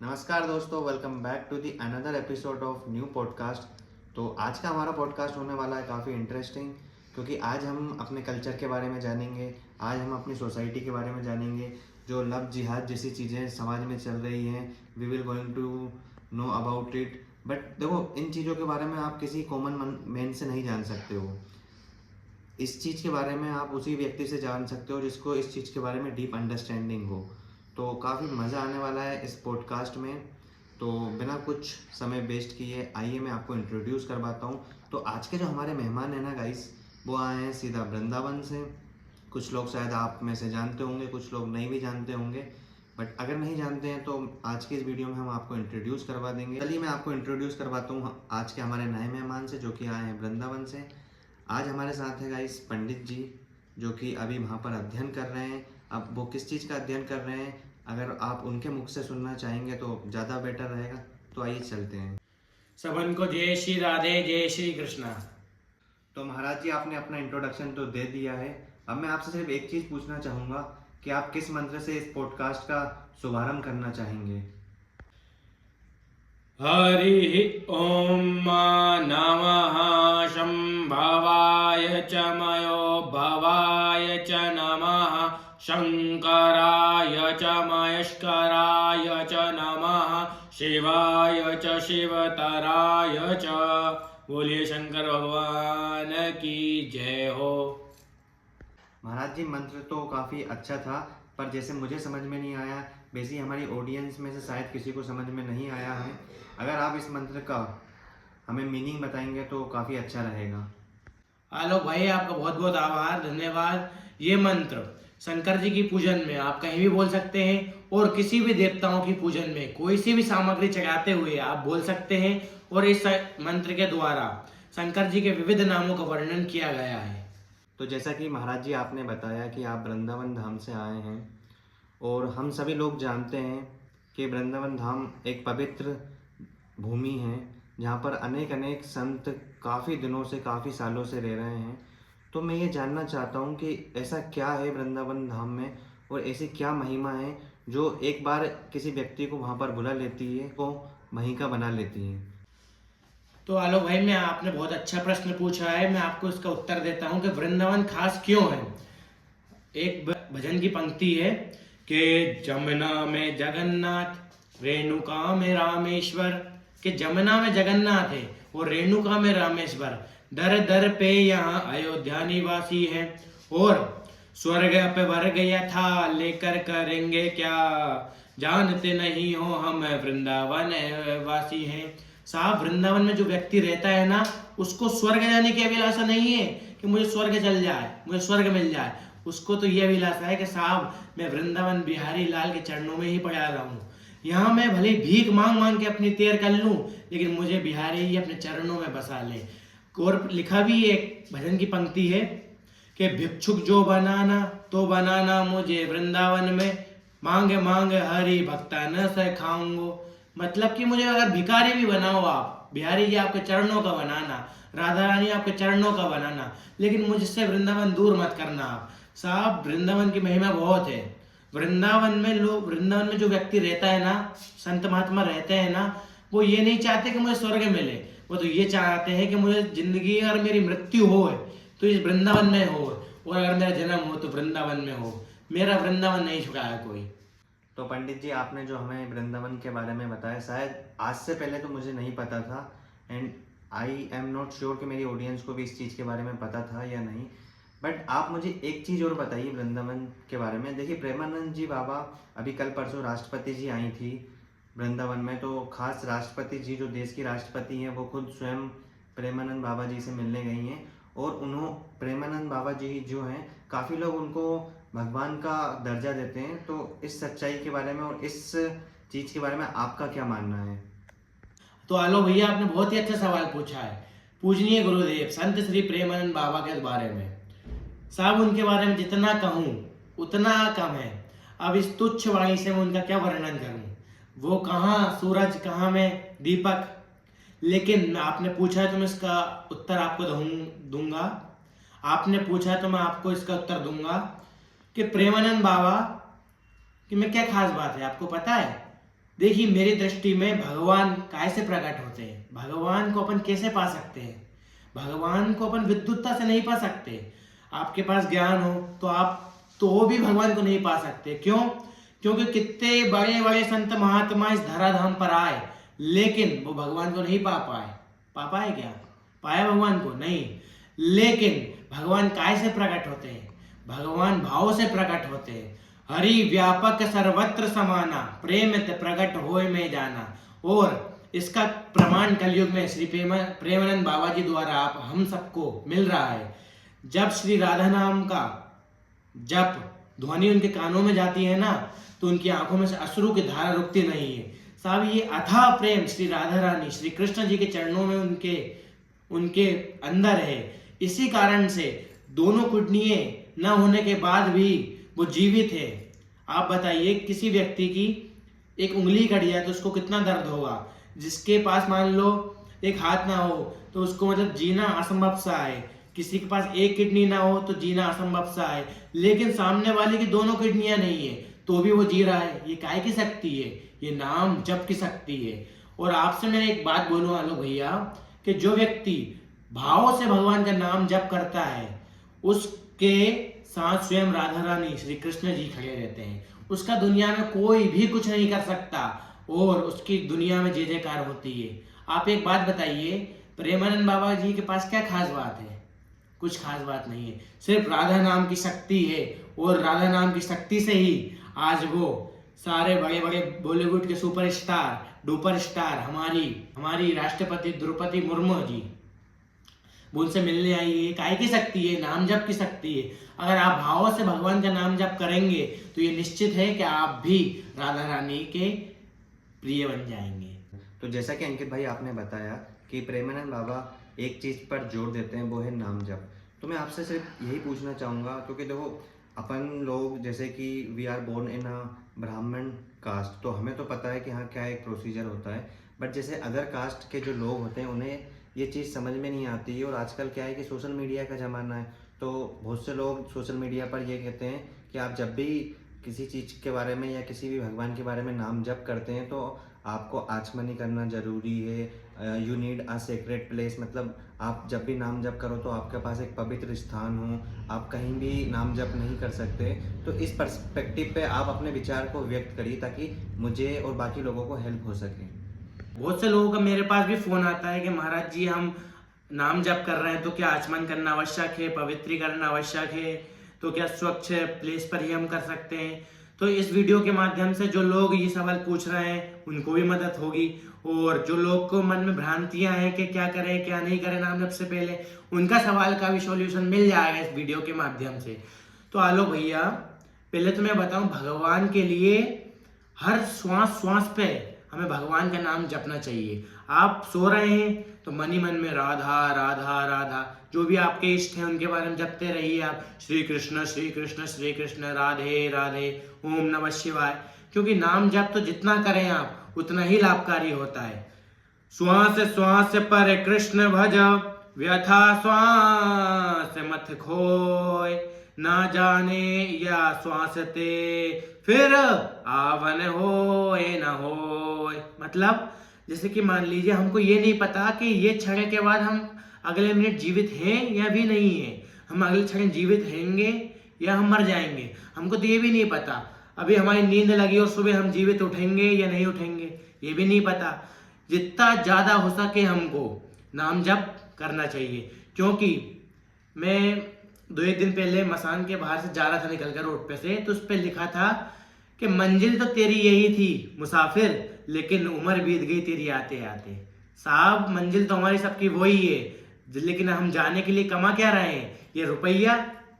नमस्कार दोस्तों, welcome back to the another episode of new podcast. तो आज का हमारा पॉडकास्ट होने वाला है काफ़ी इंटरेस्टिंग, क्योंकि आज हम अपने कल्चर के बारे में जानेंगे। आज हम अपनी सोसाइटी के बारे में जानेंगे। जो लव जिहाद जैसी चीज़ें समाज में चल रही हैं, we will going to know about it. But देखो, इन चीज़ों के बारे में आप किसी कॉमन मैन से नहीं जान सकते हो। इस चीज़ के बारे में आप उसी व्यक्ति से जान सकते हो जिसको इस चीज़ के बारे में डीप अंडरस्टैंडिंग हो। तो काफ़ी मज़ा आने वाला है इस पॉडकास्ट में। तो बिना कुछ समय वेस्ट किए आइए मैं आपको इंट्रोड्यूस करवाता हूँ। तो आज के जो हमारे मेहमान हैं ना गाइस, वो आए हैं सीधा वृंदावन से। कुछ लोग शायद आप में से जानते होंगे, कुछ लोग नहीं भी जानते होंगे। बट अगर नहीं जानते हैं तो आज की इस वीडियो में हम आपको इंट्रोड्यूस करवा देंगे। चलिए मैं आपको इंट्रोड्यूस करवाता हूँ आज के हमारे नए मेहमान से, जो कि आए हैं वृंदावन से। आज हमारे साथ है गाइस पंडित जी, जो कि अभी वहाँ पर अध्ययन कर रहे हैं। अब वो किस चीज़ का अध्ययन कर रहे हैं, अगर आप उनके मुख से सुनना चाहेंगे तो ज़्यादा बेटर रहेगा। तो आइए चलते हैं। सबन को जय श्री राधे, जय श्री कृष्णा। तो महाराज जी, आपने अपना इंट्रोडक्शन तो दे दिया है। अब मैं आपसे सिर्फ एक चीज़ पूछना चाहूँगा कि आप किस मंत्र से इस पॉडकास्ट का शुभारंभ करना चाहेंगे। हरि ओम नमः शंभवाय च मयो भवाय च नमः शंकराय च महेश्वराय च नमः शिवाय च शिवतराय च। बोलिए शंकर भगवान की जय हो। महाराज जी, मंत्र तो काफ़ी अच्छा था, पर जैसे मुझे समझ में नहीं आया, वैसे ही हमारी ऑडियंस में से शायद किसी को समझ में नहीं आया है। अगर आप इस मंत्र का हमें मीनिंग बताएंगे तो काफ़ी अच्छा रहेगा। आलोक भाई, आपका बहुत बहुत आभार, धन्यवाद। ये मंत्र शंकर जी की पूजन में आप कहीं भी बोल सकते हैं, और किसी भी देवताओं की पूजन में कोई सी भी सामग्री चढ़ाते हुए आप बोल सकते हैं। और इस मंत्र के द्वारा शंकर जी के विविध नामों का वर्णन किया गया है। तो जैसा कि महाराज जी आपने बताया कि आप वृंदावन धाम से आए हैं, और हम सभी लोग जानते हैं कि वृंदावन धाम एक पवित्र भूमि है, जहाँ पर अनेक अनेक संत काफ़ी दिनों से, काफ़ी सालों से रह रहे हैं। तो मैं ये जानना चाहता हूँ कि ऐसा क्या है वृंदावन धाम में, और ऐसी क्या महिमा है जो एक बार किसी व्यक्ति को वहाँ पर बुला लेती है, वो वहीं का बना लेती है। तो आलोक भाई, मैं आपने बहुत अच्छा प्रश्न पूछा है। मैं आपको इसका उत्तर देता हूँ कि वृंदावन खास क्यों है। एक भजन की पंक्ति है कि जमुना में जगन्नाथ, रेणुका में रामेश्वर। कि जमुना में जगन्नाथ है और रेणुका में रामेश्वर। दर दर पे यहाँ अयोध्या निवासी है, और स्वर्ग पे वर गया था लेकर करेंगे क्या, जानते नहीं हो हम वृंदावन वासी हैं। साहब, वृंदावन में जो व्यक्ति रहता है ना, उसको स्वर्ग जाने की अभिलाषा नहीं है कि मुझे स्वर्ग चल जाए, मुझे स्वर्ग मिल जाए। उसको तो यह अभिलाषा है कि साहब, मैं वृंदावन बिहारी लाल के चरणों में ही पड़ा रहा हूँ। यहाँ मैं भले भीख मांग मांग के अपनी तेर कर लूँ, लेकिन मुझे बिहारी ही अपने चरणों में बसा ले। और लिखा भी एक भजन की पंक्ति है कि भिक्षुक जो बनाना तो बनाना मुझे वृंदावन में, मांगे मांगे हरि भक्ता न से खाऊंगो। मतलब कि मुझे अगर भिखारी भी बनाओ आप, बिहारी जी आपके चरणों का बनाना, राधा रानी आपके चरणों का बनाना, लेकिन मुझसे वृंदावन दूर मत करना आप। साहब, वृंदावन की महिमा बहुत है। वृंदावन में जो व्यक्ति रहता है ना, संत महात्मा रहते हैं ना, वो ये नहीं चाहते कि मुझे स्वर्ग मिले। वो तो ये चाहते हैं कि मुझे जिंदगी, अगर मेरी मृत्यु हो तो इस वृंदावन में हो, और अगर मेरा जन्म हो तो वृंदावन में हो। मेरा वृंदावन नहीं छुड़ाया कोई। तो पंडित जी, आपने जो हमें वृंदावन के बारे में बताया, शायद आज से पहले तो मुझे नहीं पता था, and I am not sure कि मेरी ऑडियंस को भी इस चीज़ के बारे में पता था या नहीं। बट आप मुझे एक चीज़ और बताइए वृंदावन के बारे में। देखिए, प्रेमानंद जी बाबा अभी कल परसों राष्ट्रपति जी आई थी वृंदावन में। तो खास राष्ट्रपति जी, जो देश की राष्ट्रपति हैं, वो खुद स्वयं प्रेमानंद बाबा जी से मिलने गई हैं। और प्रेमानंद बाबा जी जो हैं, काफ़ी लोग उनको भगवान का दर्जा देते हैं। तो इस सच्चाई के बारे में और इस चीज़ के बारे में आपका क्या मानना है? तो आलो भैया, आपने बहुत ही अच्छा सवाल पूछा है। पूजनीय गुरुदेव संत श्री प्रेमानंद बाबा के बारे में, साहब, उनके बारे में जितना कहूँ उतना कम है। अब इस तुच्छ वाणी से मैं उनका क्या वर्णन करूँ। वो कहाँ सूरज, कहाँ मैं दीपक। लेकिन आपने पूछा तो मैं इसका उत्तर आपको दूंगा। आपने पूछा तो मैं आपको इसका उत्तर दूंगा कि प्रेमानंद बाबा कि में क्या खास बात है, आपको पता है। देखिए मेरी दृष्टि में भगवान कैसे प्रकट होते हैं, भगवान को अपन कैसे पा सकते हैं। भगवान को अपन विद्युतता से नहीं पा सकते। आपके पास ज्ञान हो तो आप तो भी भगवान को नहीं पा सकते। क्यों? क्योंकि कितने बड़े बड़े संत महात्मा इस धराधाम पर आए, लेकिन वो भगवान को नहीं पा पाए। पा पाए क्या? पाया भगवान को? नहीं। लेकिन भगवान कैसे प्रकट होते हैं? भगवान भाव से प्रकट होते हैं। हरि व्यापक सर्वत्र समाना, प्रेम ते प्रकट होए में जाना। और इसका प्रमाण कलयुग में श्री प्रेमानंद बाबा जी द्वारा आप हम सबको मिल रहा है। जब श्री राधा नाम का जब ध्वनि उनके कानों में जाती है ना, तो उनकी आंखों में से अश्रु की धारा रुकती नहीं है। साहब ये अथाह प्रेम श्री राधा रानी श्री कृष्ण जी के चरणों में उनके अंदर है। इसी कारण से दोनों किडनियां न होने के बाद भी वो जीवित है। आप बताइए किसी व्यक्ति की एक उंगली कट जाए तो उसको कितना दर्द होगा। जिसके पास मान लो एक हाथ ना हो तो उसको मतलब जीना असंभव सा है। किसी के पास एक किडनी ना हो तो जीना असंभव सा है। लेकिन सामने वाले की दोनों किडनियां नहीं है तो भी वो जी रहा है। ये काय की शक्ति है? ये नाम जप की शक्ति है। और आपसे मैं एक बात बोलूं आलोक भैया, कि जो व्यक्ति भाव से भगवान का नाम जप करता है उसके साथ स्वयं राधा रानी श्री कृष्ण जी खड़े रहते हैं। उसका दुनिया में कोई भी कुछ नहीं कर सकता और उसकी दुनिया में जय जयकार होती है। आप एक बात बताइए, प्रेमानंद बाबा जी के पास क्या खास बात है? कुछ खास बात नहीं है, सिर्फ राधा नाम की शक्ति है। और राधा नाम की शक्ति से ही आज वो सारे बड़े बड़े बॉलीवुड के सुपरस्टार डुपर स्टार हमारी राष्ट्रपति द्रौपदी मुर्मू जी वो उनसे मिलने आई है। काय की शक्ति है? नाम जप की शक्ति है। अगर आप भाव से भगवान का नाम जप करेंगे तो ये निश्चित है कि आप भी राधा रानी के प्रिय बन जाएंगे। तो जैसा कि अंकित भाई आपने बताया कि प्रेमानंद बाबा एक चीज़ पर जोर देते हैं, वो है नाम जप। तो मैं आपसे सिर्फ यही पूछना चाहूँगा, क्योंकि देखो अपन लोग जैसे कि वी आर बोर्न इन अ ब्राह्मण कास्ट, तो हमें तो पता है कि हाँ क्या एक प्रोसीजर होता है। बट जैसे अदर कास्ट के जो लोग होते हैं उन्हें ये चीज़ समझ में नहीं आती है। और आजकल क्या है कि सोशल मीडिया का ज़माना है, तो बहुत से लोग सोशल मीडिया पर ये कहते हैं कि आप जब भी किसी चीज़ के बारे में या किसी भी भगवान के बारे में नाम जप करते हैं तो आपको आचमनी करना ज़रूरी है। You need a secret place, मतलब आप जब भी नाम जप करो तो आपके पास एक पवित्र स्थान हो, आप कहीं भी नाम जप नहीं कर सकते। तो इस पर्सपेक्टिव पे आप अपने विचार को व्यक्त करिए ताकि मुझे और बाकी लोगों को हेल्प हो सके। बहुत से लोगों का मेरे पास भी फोन आता है कि महाराज जी हम नाम जप कर रहे हैं तो क्या आचमन करना आवश्यक है, पवित्रीकरण आवश्यक है, तो क्या स्वच्छ प्लेस पर ही हम कर सकते हैं? तो इस वीडियो के माध्यम से जो लोग ये सवाल पूछ रहे हैं उनको भी मदद होगी, और जो लोग को मन में भ्रांतियां हैं कि क्या करें क्या नहीं करें नाम जप से पहले, उनका सवाल का भी सॉल्यूशन मिल जाएगा इस वीडियो के माध्यम से। तो आलो भैया, पहले तो मैं बताऊं, भगवान के लिए हर श्वास श्वास पे हमें भगवान का नाम जपना चाहिए। आप सो रहे हैं तो मन ही मन में राधा राधा राधा, जो भी आपके इष्ट हैं उनके बारे में जपते रहिए आप। श्री कृष्ण श्री कृष्ण श्री कृष्ण, राधे राधे, ओम नमः शिवाय। क्योंकि नाम जप तो जितना करें आप उतना ही लाभकारी होता है। श्वास श्वास पर कृष्ण भज, व्यथा श्वास मत खोय, ना जाने या श्वास ते फिर आवन होए न होए। मतलब जैसे कि मान लीजिए हमको ये नहीं पता कि ये क्षण के बाद हम अगले मिनट जीवित हैं या भी नहीं है, हम अगले क्षण जीवित हैंगे या हम मर जाएंगे, हमको तो ये भी नहीं पता। अभी हमारी नींद लगी और सुबह हम जीवित उठेंगे या नहीं उठेंगे ये भी नहीं पता। जितना ज़्यादा हो सके हमको नाम जप करना चाहिए। क्योंकि मैं 2 दिन पहले मसान के बाहर से जा रहा था निकलकर रोड पे से, तो उस पर लिखा था कि मंजिल तो तेरी यही थी मुसाफिर, लेकिन उम्र बीत गई तेरी आते आते। साहब मंजिल तो हमारी सबकी वही है, लेकिन हम जाने के लिए कमा क्या रहे हैं? ये रुपया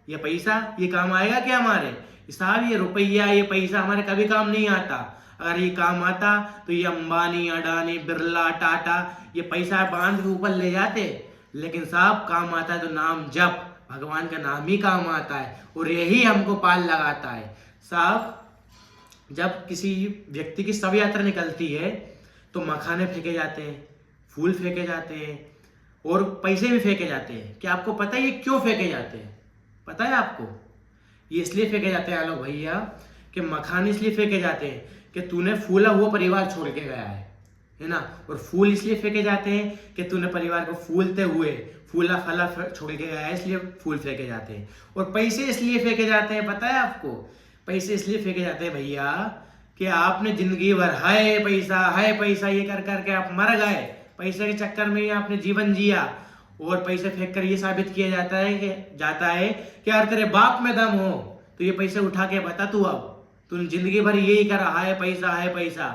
ये पैसा ये काम आएगा क्या हमारे? साहब ये रुपया ये पैसा हमारे कभी काम नहीं आता। अगर ये काम आता तो ये अंबानी अडानी बिरला टाटा ये पैसा बांध के ऊपर ले जाते। लेकिन साहब काम आता है तो नाम जप, भगवान का नाम ही काम आता है और यही हमको पाल लगाता है। साहब जब किसी व्यक्ति की शव यात्रा निकलती है तो मखाने फेंके जाते हैं, फूल फेंके जाते हैं और पैसे भी फेंके जाते हैं। क्या आपको पता है ये क्यों फेंके जाते हैं? पता है आपको? ये इसलिए फेंके जाते हैं आलोक भैया कि मखाने इसलिए फेंके जाते हैं कि तूने फूला हुआ परिवार छोड़ के गया है ना। और फूल इसलिए फेंके जाते हैं कि तूने परिवार को फूलते हुए फूला फला छोड़ के गया है, इसलिए फूल फेंके जाते हैं। और पैसे इसलिए फेंके जाते हैं, पता है आपको? पैसे इसलिए फेंके जाते हैं भैया कि आपने जिंदगी भर हाय पैसा ये कर करके आप मर गए, पैसे के चक्कर में ही आपने जीवन जिया। और पैसे फेंक कर ये साबित किया जाता है कि यार तेरे बाप में दम हो तो ये पैसे उठा के बता, अब तूने जिंदगी भर यही करा हाय पैसा,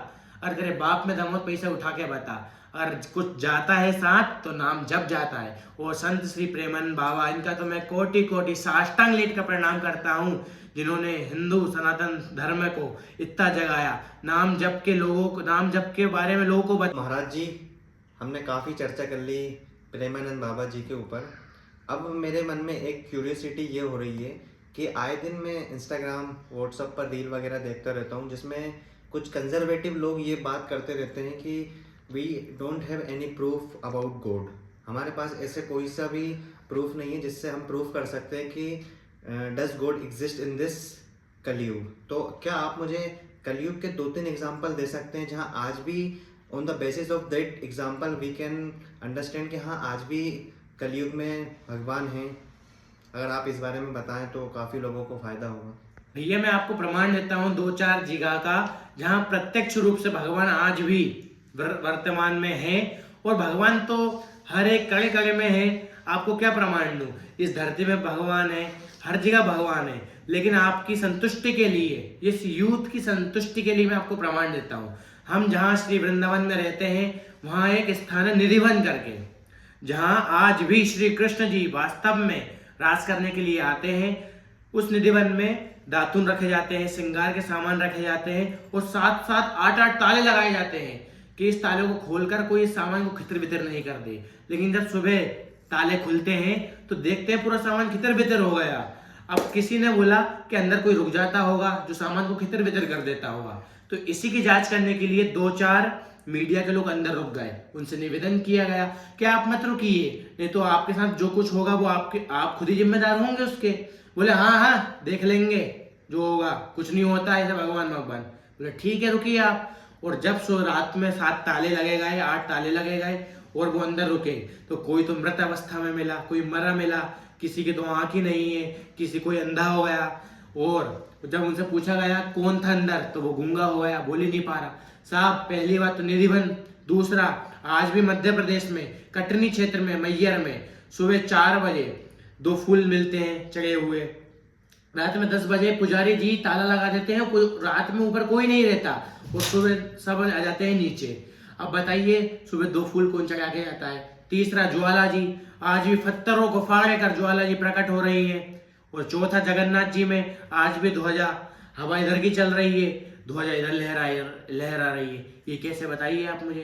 और तेरे बाप में दम हो पैसे उठा के बता। और कुछ जाता है साथ तो नाम जप जाता है। और संत श्री प्रेमानंद बाबा, इनका तो मैं कोटि कोटि साष्टांग लेट का प्रणाम करता हूँ, जिन्होंने हिंदू सनातन धर्म को इतना जगाया। नाम जप के बारे में लोगों को महाराज जी, हमने काफ़ी चर्चा कर ली प्रेमानंद बाबा जी के ऊपर। अब मेरे मन में एक क्यूरियोसिटी ये हो रही है कि आए दिन मैं इंस्टाग्राम व्हाट्सएप पर रील वगैरह देखता रहता हूँ, जिसमें कुछ कंजर्वेटिव लोग ये बात करते रहते हैं कि we don't have any proof about god. हमारे पास ऐसे कोई सा भी प्रूफ नहीं है जिससे हम प्रूफ कर सकते हैं कि does God exist in this कलयुग। तो क्या आप मुझे कलयुग के 2-3 एग्जाम्पल दे सकते हैं जहाँ आज भी on the basis of that example we can understand कि हाँ आज भी कलयुग में भगवान हैं? अगर आप इस बारे में बताएं तो काफ़ी लोगों को फायदा होगा। भैया मैं आपको प्रमाण देता हूँ 2-4 जगह का, जहाँ प्रत्यक्ष रूप से भगवान आज भी वर्तमान में है। और भगवान तो हर एक कड़े कड़े में है। आपको क्या प्रमाण दूं? इस धरती में भगवान है, हर जगह भगवान है। लेकिन आपकी संतुष्टि के लिए, इस यूथ की संतुष्टि के लिए मैं आपको प्रमाण देता हूँ। हम जहाँ श्री वृंदावन में रहते हैं, वहाँ एक स्थान है निधिवन करके, जहाँ आज भी श्री कृष्ण जी वास्तव में राज करने के लिए आते हैं। उस निधिवन में दातुन रखे जाते हैं, श्रृंगार के सामान रखे जाते हैं, और साथ साथ 8-8 ताले लगाए जाते हैं कि इस ताले को खोलकर कोई इस सामान को खितर बितर नहीं कर दे। लेकिन जब सुबह ताले खुलते हैं तो देखते हैं पूरा सामान खितर बितर हो गया। अब किसी ने बोला कि अंदर कोई रुक जाता होगा जो सामान को खितर बितर कर देता होगा। तो इसी की जांच करने के लिए 2-4 मीडिया के लोग अंदर रुक गए। उनसे निवेदन किया गया कि आप मत रुकिए, नहीं तो आपके साथ जो कुछ होगा वो आप खुद ही जिम्मेदार होंगे उसके। बोले हाँ देख लेंगे जो होगा, कुछ नहीं होता ऐसा भगवान। बोले ठीक है रुकिए आप। और जब रात में 7 ताले लगे गए, 8 ताले लगे गए और वो अंदर रुके, तो कोई तो मृत अवस्था में मिला, कोई मरा मिला, किसी की तो आंख ही नहीं है, किसी कोई अंधा हो गया। और जब उनसे पूछा गया कौन था अंदर, तो वो गूंगा हो गया, बोल ही नहीं पा रहा। साहब पहली बात तो निधिवन। दूसरा, आज भी मध्य प्रदेश में कटनी क्षेत्र में मैयर में सुबह 4 बजे 2 फूल मिलते हैं चढ़े हुए। रात में 10 बजे पुजारी जी ताला लगा देते हैं, रात में ऊपर कोई नहीं रहता और सुबह सब आ जाते हैं नीचे। अब बताइए सुबह 2 फूल कौन चढ़ा के जाता है? तीसरा, ज्वाला जी, आज भी पत्थरों को फाड़ कर ज्वाला जी प्रकट हो रही है। और चौथा, जगन्नाथ जी में आज भी ध्वजा, हवा इधर की चल रही है, ध्वजा इधर लहरा रही है। ये कैसे, बताइए आप मुझे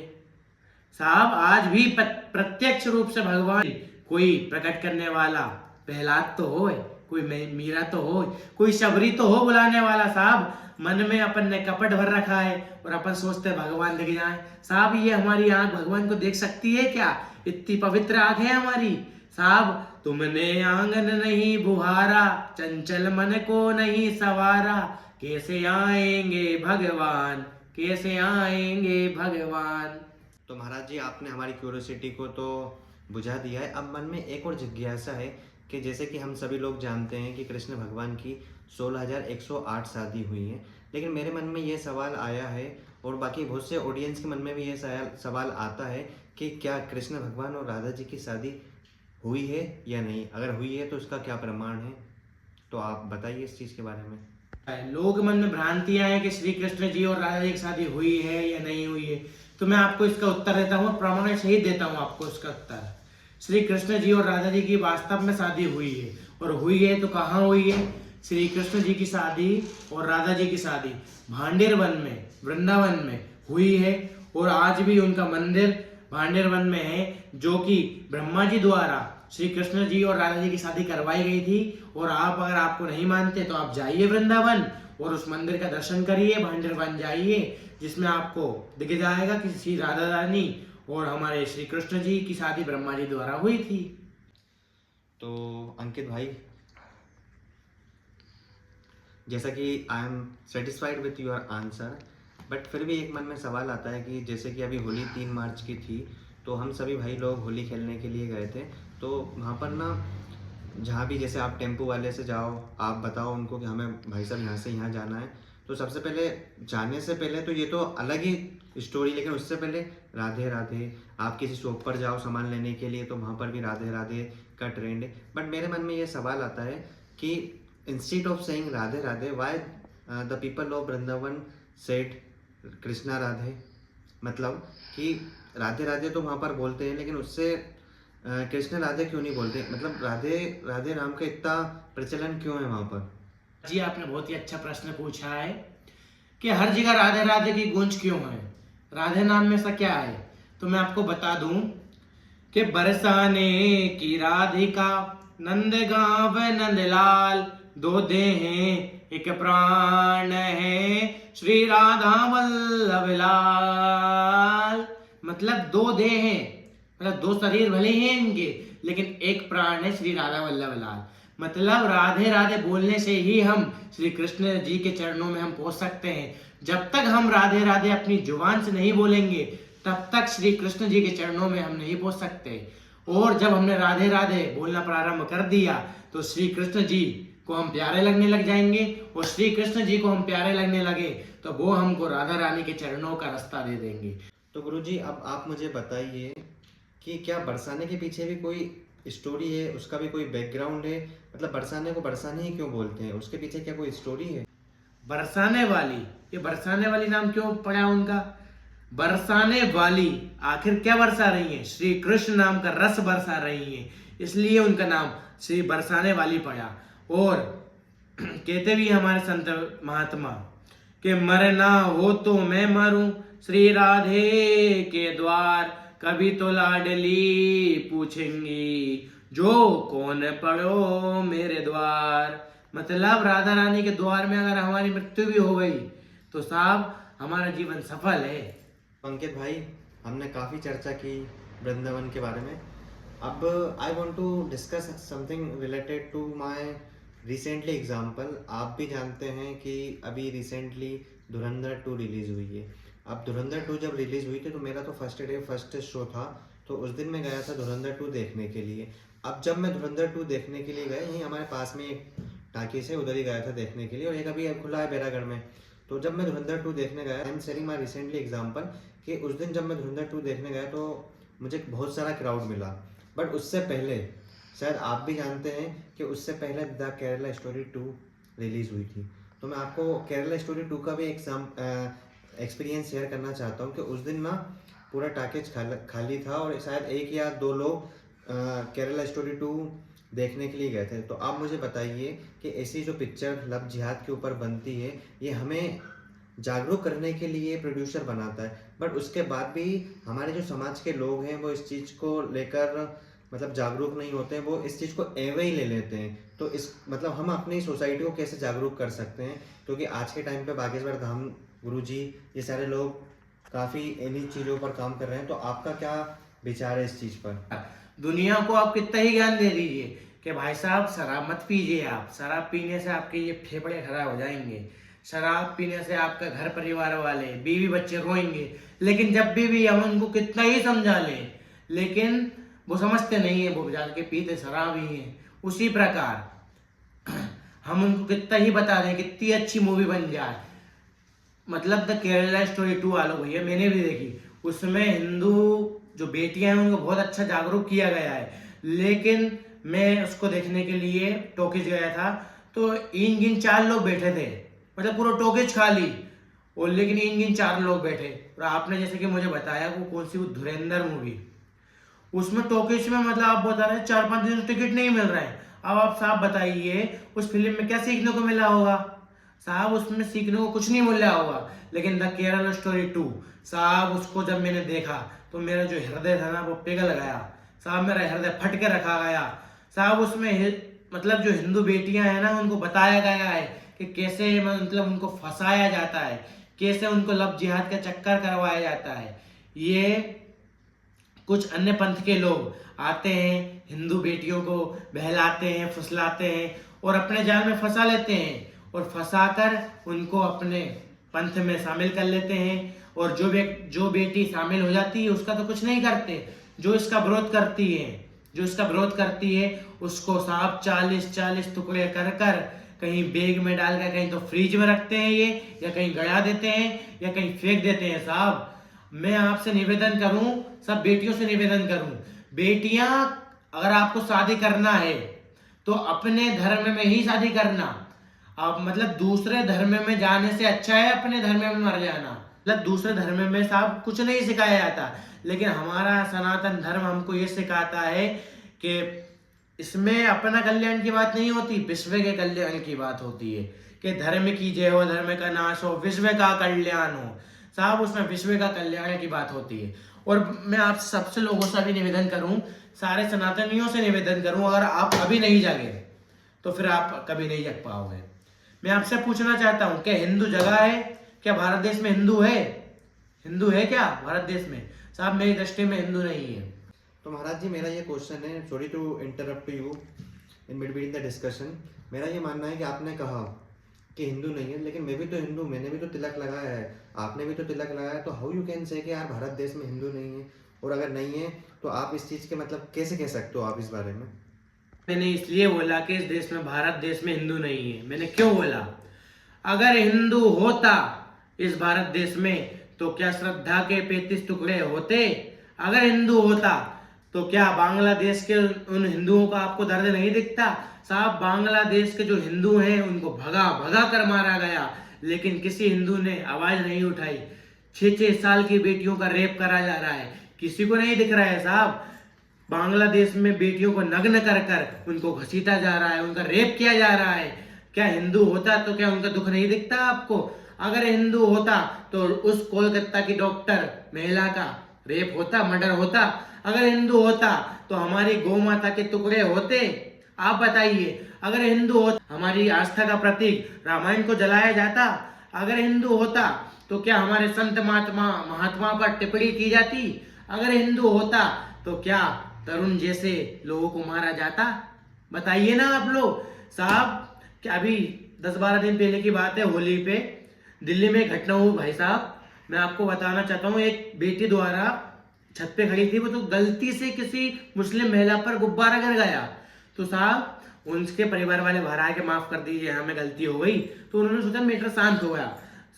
साहब। आज भी प्रत्यक्ष रूप से भगवान कोई प्रकट करने वाला प्रहलाद तो हो, कोई मीरा तो हो, कोई शबरी तो हो बुलाने वाला। साहब मन में अपन ने कपट भर रखा है और अपन सोचते भगवान दिख जाए। साहब ये हमारी आंख भगवान को देख सकती है क्या? इतनी पवित्र आंख है हमारी। साहब तुमने आंगन नहीं बुहारा, चंचल मन को नहीं सवारा, कैसे आएंगे भगवान, कैसे आएंगे भगवान। तो महाराज जी, आपने हमारी क्यूरियोसिटी को तो बुझा दिया है। अब मन में एक और जिज्ञासा है कि जैसे कि हम सभी लोग जानते हैं कि कृष्ण भगवान की 16,108 शादी हुई है, लेकिन मेरे मन में ये सवाल आया है और बाकी बहुत से ऑडियंस के मन में भी ये सवाल आता है कि क्या कृष्ण भगवान और राधा जी की शादी हुई है या नहीं? अगर हुई है तो उसका क्या प्रमाण है? तो आप बताइए इस चीज़ के बारे में। लोग मन में भ्रांतियां हैं कि श्री कृष्ण जी और राधा जी की शादी हुई है या नहीं हुई है, तो मैं आपको इसका उत्तर देता हूँ, प्रमाण सहित देता हूँ आपको इसका उत्तर। श्री कृष्ण जी और राधा जी की वास्तव में शादी हुई है, और हुई है तो कहाँ हुई है? श्री कृष्ण जी की शादी और राधा जी की शादी भांडेर वन में, वृंदावन में हुई है। और आज भी उनका मंदिर भांडेर वन में है, जो कि ब्रह्मा जी द्वारा श्री कृष्ण जी और राधा जी की शादी करवाई गई थी। और आप अगर आपको नहीं मानते तो आप जाइए वृंदावन और उस मंदिर का दर्शन करिए, भांडेर वन जाइए, जिसमें आपको दिख जाएगा कि श्री राधा रानी और हमारे श्री कृष्ण जी की शादी ब्रह्मा जी द्वारा हुई थी। तो अंकित भाई, जैसा कि I am satisfied with your answer, but फिर भी एक मन में सवाल आता है कि जैसे कि अभी होली 3 मार्च की थी, तो हम सभी भाई लोग होली खेलने के लिए गए थे। तो वहाँ पर ना, जहाँ भी जैसे आप टेम्पो वाले से जाओ, आप बताओ उनको कि हमें भाई साहब यहाँ से यहाँ जाना है, तो सबसे पहले जाने से पहले तो ये तो अलग ही स्टोरी, लेकिन उससे पहले राधे राधे। आप किसी शॉप पर जाओ सामान लेने के लिए, तो वहाँ पर भी राधे राधे का ट्रेंड है। बट मेरे मन में ये सवाल आता है कि instead of saying Radhe Radhe, why the people of Vrindavan said Krishna Radhe. मतलब कि राधे राधे तो वहाँ पर बोलते हैं, लेकिन उससे कृष्ण राधे क्यों नहीं बोलते? मतलब राधे राधे नाम का इतना प्रचलन क्यों है वहाँ पर? जी, आपने बहुत ही अच्छा प्रश्न पूछा है कि हर जगह राधे राधे की गूंज क्यों है, राधे नाम में ऐसा क्या है। तो मैं आपको बता दूं कि बरसाने की राधिका, नंद गाँव नंदलाल, दो देहें एक प्राण है, श्री राधा वल्लभ लाल। मतलब दो देह हैं, मतलब दो शरीर भले ही हैं इनके, लेकिन एक प्राण है श्री राधा वल्लभ लाल। मतलब राधे राधे बोलने से ही हम श्री कृष्ण जी के चरणों में हम पहुंच सकते हैं। जब तक हम राधे राधे अपनी जुबान से नहीं बोलेंगे, तब तक श्री कृष्ण जी के चरणों में हम नहीं पहुंच सकते। और जब हमने राधे राधे बोलना प्रारंभ कर दिया, तो श्री कृष्ण जी को हम प्यारे लगने लग जाएंगे, और श्री कृष्ण जी को हम प्यारे लगने लगे तो वो हमको राधा रानी के चरणों का रास्ता दे देंगे। तो गुरुजी, अब आप मुझे बताइए कि क्या बरसाने के पीछे भी कोई स्टोरी है, उसका भी कोई बैकग्राउंड है? मतलब बरसाने को बरसाने ही क्यों बोलते हैं, उसके पीछे क्या कोई स्टोरी है? बरसाने वाली, ये बरसाने वाली नाम क्यों पड़ा उनका? बरसाने वाली, आखिर क्या बरसा रही है? श्री कृष्ण नाम का रस बरसा रही है, इसलिए उनका नाम श्री बरसाने वाली पड़ा। और कहते भी हमारे संत महात्मा कि मरना हो तो मैं मरूं श्री राधे के द्वार, कभी तो लाडली पूछेंगी जो कौन पड़ो मेरे द्वार। मतलब राधा रानी के द्वार में अगर हमारी मृत्यु भी हो गई तो साहब हमारा जीवन सफल है। अंकित भाई, हमने काफ़ी चर्चा की वृंदावन के बारे में। अब I want to discuss something related to my recently example. आप भी जानते हैं कि अभी रिसेंटली धुरंधर 2 रिलीज़ हुई है। अब धुरंधर 2 जब रिलीज़ हुई थी तो मेरा तो फर्स्ट शो था, तो उस दिन मैं गया था धुरंधर 2 देखने के लिए। अब जब मैं धुरंधर 2 देखने के लिए गया, यहीं हमारे पास में एक टाकीज है, उधर ही गया था देखने के लिए, और एक अभी खुला है बैरागढ़ में। तो जब मैं धुरंधर 2 देखने गया, I am sharing my recently example, कि उस दिन जब मैं धुरंधर 2 देखने गया तो मुझे बहुत सारा क्राउड मिला। बट उससे पहले, शायद आप भी जानते हैं कि उससे पहले द केरला स्टोरी 2 रिलीज़ हुई थी। तो मैं आपको केरला स्टोरी 2 का भी एक्सपीरियंस शेयर करना चाहता हूँ कि उस दिन ना पूरा टाकेज खाली था, और शायद 1 या 2 लोग केरला स्टोरी 2 देखने के लिए गए थे। तो आप मुझे बताइए कि ऐसी जो पिक्चर लव जिहाद के ऊपर बनती है, ये हमें जागरूक करने के लिए प्रोड्यूसर बनाता है, बट उसके बाद भी हमारे जो समाज के लोग हैं वो इस चीज़ को लेकर मतलब जागरूक नहीं होते हैं, वो इस चीज़ को एवे ही ले लेते हैं। तो इस मतलब हम अपनी सोसाइटी को कैसे जागरूक कर सकते हैं? क्योंकि आज के टाइम पे बागेश्वर धाम गुरुजी, ये सारे लोग काफ़ी इन्हीं चीज़ों पर काम कर रहे हैं। तो आपका क्या विचार है इस चीज़ पर? दुनिया को आप कितना ही ज्ञान दे दीजिए कि भाई साहब शराब मत पीजिए, आप शराब पीने से आपके ये फेफड़े खराब हो जाएंगे, शराब पीने से आपका घर परिवार वाले बीवी बच्चे रोएंगे, लेकिन जब भी हम उनको कितना ही समझा लें, लेकिन वो समझते नहीं है, वो जाके पीते शराब ही हैं। उसी प्रकार हम उनको कितना ही बता दें, कितनी अच्छी मूवी बन जाए, मतलब द केरला स्टोरी 2 आलो भैया, मैंने भी देखी, उसमें हिंदू जो बेटियां हैं उनको बहुत अच्छा जागरूक किया गया है। लेकिन मैं उसको देखने के लिए टॉकीज गया था, तो इन गिन 4 लोग बैठे थे, मतलब पूरा टॉकीज खाली, और लेकिन इन गिन 4 लोग बैठे। और आपने जैसे कि मुझे बताया वो कौन सी, वो धुरंधर मूवी, उसमें टॉकीज में मतलब आप बता रहे हैं 4-5 दिन टिकट नहीं मिल रहा है। अब आप साहब बताइए उस फिल्म में क्या सीखने को मिला होगा? साहब उसमें सीखने को कुछ नहीं मिला होगा। लेकिन द केरला स्टोरी 2 साहब, उसको जब मैंने देखा तो मेरा जो हृदय था ना वो पिघल गया साहब, मेरा हृदय फट के रखा गया साहब। उसमें मतलब जो हिंदू बेटियां हैं ना, उनको बताया गया है कि कैसे मतलब उनको फंसाया जाता है, कैसे उनको लव जिहाद का चक्कर करवाया जाता है। ये कुछ अन्य पंथ के लोग आते हैं, हिंदू बेटियों को बहलाते हैं, फुसलाते हैं और अपने जाल में फंसा लेते हैं, और फंसाकर उनको अपने पंथ में शामिल कर लेते हैं, और जो बेटी शामिल हो जाती है उसका तो कुछ नहीं करते। जो इसका विरोध करती है उसको साहब 40-40 टुकड़े कर कर कहीं बैग में डालकर कहीं तो फ्रिज में रखते हैं ये, या कहीं गड़ा देते हैं, या कहीं फेंक देते हैं। साहब मैं आपसे निवेदन करूं, सब बेटियों से निवेदन करूं, बेटियां अगर आपको शादी करना है तो अपने धर्म में ही शादी करना। अब मतलब दूसरे धर्म में जाने से अच्छा है अपने धर्म में मर जाना। मतलब दूसरे धर्म में साहब कुछ नहीं सिखाया जाता, लेकिन हमारा सनातन धर्म हमको ये सिखाता है कि इसमें अपना कल्याण की बात नहीं होती, विश्व के कल्याण की बात होती है कि धर्म की जय हो, धर्म का नाश हो, विश्व का कल्याण हो। साहब उसमें विश्व का कल्याण की बात होती है। और मैं आप सबसे लोगों से भी निवेदन करूं, सारे सनातनियों से निवेदन करूं, अगर आप अभी नहीं जागे तो फिर आप कभी नहीं जग पाओगे। मैं आपसे पूछना चाहता हूं, क्या हिंदू जगह है? क्या भारत देश में हिंदू है? हिंदू है क्या भारत देश में? साहब मेरी दृष्टि में हिंदू नहीं है। तो महाराज जी मेरा ये क्वेश्चन है, sorry to interrupt you in between the discussion. मेरा ये मानना है कि आपने कहा कि हिंदू नहीं है, लेकिन मैं भी तो हिंदू, मैंने भी तो तिलक लगाया है, आपने भी तो तिलक लगाया है, तो हाउ यू कैन से कि यार भारत देश में हिंदू नहीं है? और अगर नहीं है तो आप इस चीज़ के मतलब कैसे कह सकते हो आप इस बारे में? मैंने इसलिए बोला कि इस देश में, भारत देश में हिंदू नहीं है। मैंने क्यों बोला? अगर हिंदू होता इस भारत देश में तो क्या श्रद्धा के 35 टुकड़े होते? अगर हिंदू होता तो क्या बांग्लादेश के उन हिंदुओं का आपको दर्द नहीं दिखता? साहब बांग्लादेश के जो हिंदू हैं उनको भगा भगा कर मारा गया, लेकिन किसी हिंदू ने आवाज नहीं उठाई। 6-6 साल की बेटियों का रेप करा जा रहा है, किसी को नहीं दिख रहा है। साहब बांग्लादेश में बेटियों को नग्न कर कर उनको घसीटा जा रहा है, उनका रेप किया जा रहा है। क्या हिंदू होता तो क्या उनका दुख नहीं दिखता आपको? अगर हिंदू होता तो उस कोलकाता की डॉक्टर महिला का रेप होता, मर्डर होता। अगर हिंदू होता तो हमारी गौ माता के टुकड़े होते? आप बताइए। अगर हिंदू होता हमारी आस्था का प्रतीक रामायण को जलाया जाता? अगर हिंदू होता तो क्या हमारे संत महात्मा पर टिप्पणी की जाती? अगर हिंदू होता तो क्या तरुण जैसे लोगों को मारा जाता? बताइए ना आप लोग। साहब क्या अभी 10-12 दिन पहले की बात है, होली पे दिल्ली में घटना हुई भाई साहब। मैं आपको बताना चाहता हूँ, एक बेटी द्वारा छत पे खड़ी थी, वो तो गलती से किसी मुस्लिम महिला पर गुब्बारा गिर गया। तो साहब उनके परिवार वाले बाहर आके माफ कर दीजिए, हमें गलती हो गई। तो उन्होंने सोचा मैटर शांत हो गया।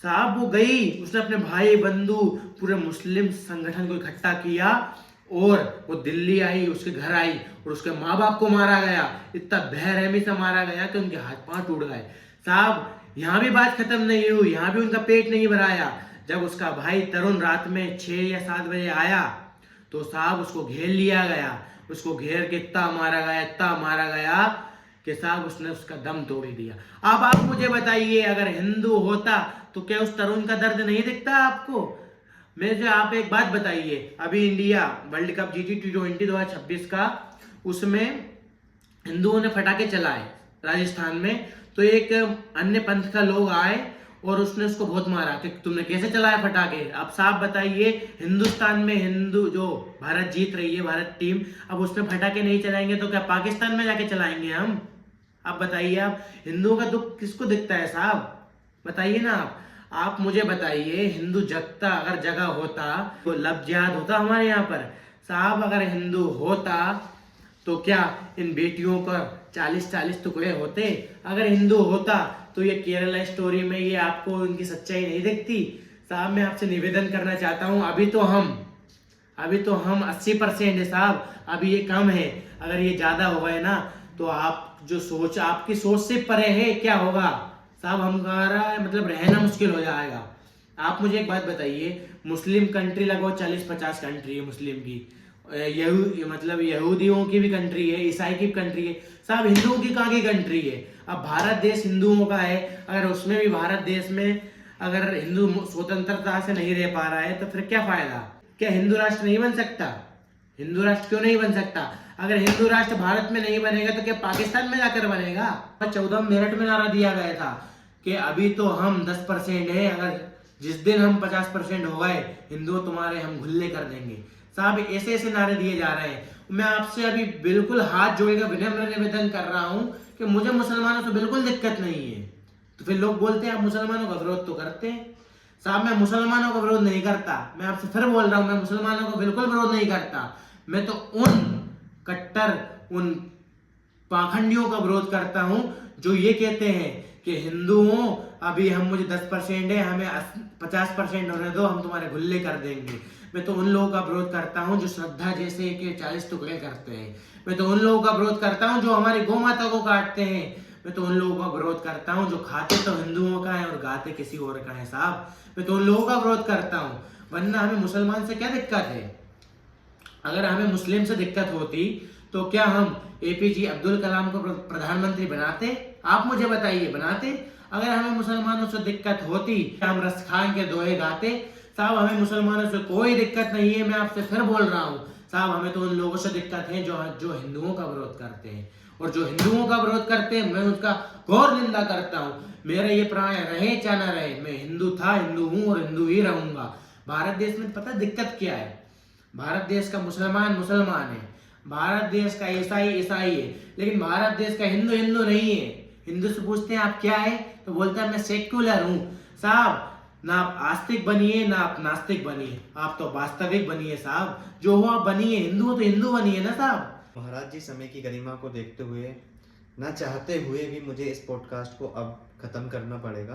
साहब वो गई, उसने अपने भाई बंधु पूरे मुस्लिम संगठन को इकट्ठा किया और वो दिल्ली आई, उसके घर आई और उसके माँ बाप को मारा गया। इतना बेरहमी से मारा गया कि उनके हाथ पांव टूट गए। साहब यहाँ भी बात खत्म नहीं हुई, यहाँ भी उनका पेट नहीं भराया। जब उसका भाई तरुण रात में 6 या 7 बजे आया तो साहब उसको घेर लिया गया। उसको घेर के इतना मारा गया कि साहब उसने उसका दम तोड़ दिया। अब आप मुझे बताइए, अगर हिंदू होता तो क्या उस तरुण का दर्द नहीं दिखता आपको? मुझे आप एक बात बताइए, अभी इंडिया वर्ल्ड कप जीती T20 2026 का, उसमें हिंदुओं ने पटाखे चलाए राजस्थान में, तो एक अन्य पंथ का लोग आए और उसने उसको बहुत मारा कि तुमने कैसे चलाया पटाखे। अब साफ बताइए, हिंदुस्तान में हिंदू जो भारत जीत रही है, भारत टीम, अब उसमें पटाखे नहीं चलाएंगे तो क्या पाकिस्तान में जाके चलाएंगे हम? अब बताइए, आप हिंदुओं का दुख किसको दिखता है साहब? बताइए ना आप मुझे बताइए। हिंदू जगता अगर जगह होता तो लब जिहाद होता हमारे यहाँ पर। साहब अगर हिंदू होता तो क्या इन बेटियों का 40-40 टुकड़े होते? अगर हिंदू होता तो ये केरला स्टोरी में ये आपको इनकी सच्चाई नहीं दिखती? साहब मैं आपसे निवेदन करना चाहता हूँ, अभी तो हम 80% है साहब, अभी ये कम है। अगर ये ज्यादा हो गए ना तो आप जो सोच, आपकी सोच से परे है, क्या होगा साहब? हमारा मतलब रहना मुश्किल हो जाएगा। आप मुझे एक बात बताइए, मुस्लिम कंट्री लगभग 40-50 कंट्री है मुस्लिम की, मतलब यहूदियों की भी कंट्री है, ईसाई की भी कंट्री है। साहब हिंदुओं की कहाँ की कंट्री है? अब भारत देश हिंदुओं का है, अगर उसमें भी भारत देश में अगर हिंदू स्वतंत्रता से नहीं रह पा रहा है तो फिर क्या फायदा? क्या हिंदू राष्ट्र नहीं बन सकता? हिंदू राष्ट्र क्यों नहीं बन सकता? अगर हिंदू राष्ट्र भारत में नहीं बनेगा तो क्या पाकिस्तान में जाकर बनेगा? 14 मेरठ में नारा दिया गया था कि अभी तो हम 10% है, अगर जिस दिन हम 50% हो गए हिंदू तुम्हारे हम घुल्ले कर देंगे। साहब ऐसे ऐसे नारे दिए जा रहे हैं। मैं आपसे अभी बिल्कुल हाथ जोड़कर विनम्र निवेदन कर रहा हूं कि मुझे मुसलमानों से बिल्कुल दिक्कत नहीं है। तो फिर लोग बोलते हैं आप मुसलमानों का विरोध तो करते हैं। साहब मैं मुसलमानों का विरोध नहीं करता, मैं आपसे फिर बोल रहा हूँ, मैं मुसलमानों का बिल्कुल विरोध नहीं करता। मैं तो उन कट्टर, उन पाखंडियों का विरोध करता हूँ जो ये कहते हैं कि हिंदुओं अभी हम मुझे 10% है, हमें 50% होने दो, हम तुम्हारे गुल्ले कर देंगे। मैं तो उन लोगों का विरोध करता हूँ जो श्रद्धा जैसे के 40 टुकड़े करते हैं। मैं तो उन लोगों का विरोध करता हूँ जो हमारी गौ माता को काटते हैं। मैं तो उन लोगों का विरोध करता हूँ जो खाते तो हिंदुओं का है और गाते किसी और का है साहब। मैं तो उन लोगों का विरोध करता हूँ, वरना हमें मुसलमान से क्या दिक्कत है? अगर हमें मुस्लिम से दिक्कत होती तो क्या हम एपीजे अब्दुल कलाम को प्रधानमंत्री बनाते? आप मुझे बताइए, बनाते? अगर हमें मुसलमानों से दिक्कत होती हम रस खान के दोहे गाते? साहब हमें मुसलमानों से कोई दिक्कत नहीं है, मैं आपसे फिर बोल रहा हूँ साहब, हमें तो उन लोगों से दिक्कत है जो हिंदुओं का विरोध करते हैं, और जो हिंदुओं का विरोध करते हैं मैं उसका घोर निंदा करता हूँ। मेरा ये प्राण रहे चाहे ना रहे, मैं हिंदू था, हिंदू हूँ और हिंदू ही रहूंगा। भारत देश में पता दिक्कत क्या है? भारत देश का मुसलमान मुसलमान है, भारत देश का ईसाई ईसाई है, लेकिन भारत देश का हिंदू हिंदू नहीं है। हिंदू से पूछते हैं आप क्या है, तो बोलता है मैं सेक्युलर हूँ। साहब ना आप आस्तिक बनिए ना आप नास्तिक बनिए, आप तो वास्तविक बनिए साहब, जो हो आप बनिए, हिंदू हो तो हिंदू बनिए ना साहब। महाराज जी, समय की गरिमा को देखते हुए, ना चाहते हुए भी मुझे इस पॉडकास्ट को अब ख़त्म करना पड़ेगा।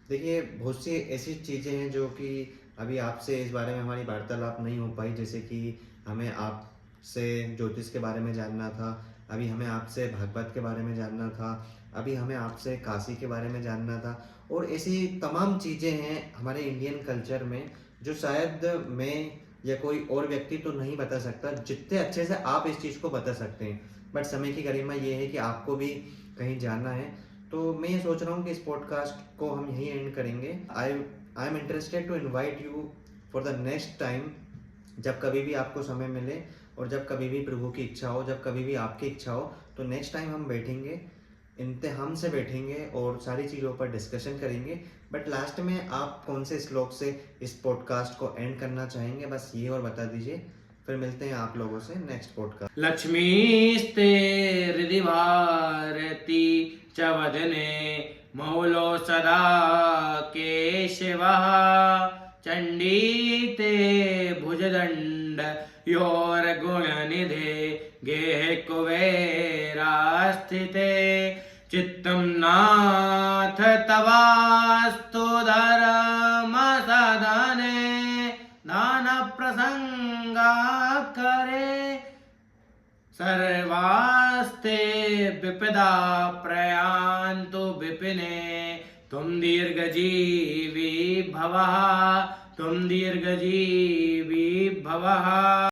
देखिए, बहुत सी ऐसी चीज़ें हैं जो कि अभी आपसे इस बारे में हमारी वार्तालाप नहीं हो पाई, जैसे कि हमें आपसे ज्योतिष के बारे में जानना था, अभी हमें आपसे भागवत के बारे में जानना था, अभी हमें आपसे काशी के बारे में जानना था, और ऐसी तमाम चीज़ें हैं हमारे इंडियन कल्चर में जो शायद मैं या कोई और व्यक्ति तो नहीं बता सकता जितने अच्छे से आप इस चीज़ को बता सकते हैं। बट समय की गरिमा ये है कि आपको भी कहीं जाना है, तो मैं ये सोच रहा हूँ कि इस पॉडकास्ट को हम यहीं एंड करेंगे। I am interested to invite you for the next time, जब कभी भी आपको समय मिले और जब कभी भी प्रभु की इच्छा हो, जब कभी भी आपकी इच्छा हो, तो नेक्स्ट टाइम हम बैठेंगे, इम्तिहान से बैठेंगे और सारी चीज़ों पर डिस्कशन करेंगे। बट लास्ट में आप कौन से श्लोक से इस पॉडकास्ट को एंड करना चाहेंगे, बस ये और बता दीजिए, फिर मिलते हैं आप लोगों से नेक्स्ट पॉडकास्ट। लक्ष्मीस्ते हृदि भारती च वदने मौलो सदा केशवः, चण्डीते भुजदण्ड योर्गुणनिधे गेहे कुबेरास्थिते, चित्तं नाथ तवास्तु धर्मसदने, नाना प्रसंगा करे, सर्वास्ते विपदा प्रयान्तु विपिने, तुम दीर्घजीवी भवः, तुम दीर्घजीवी भवः।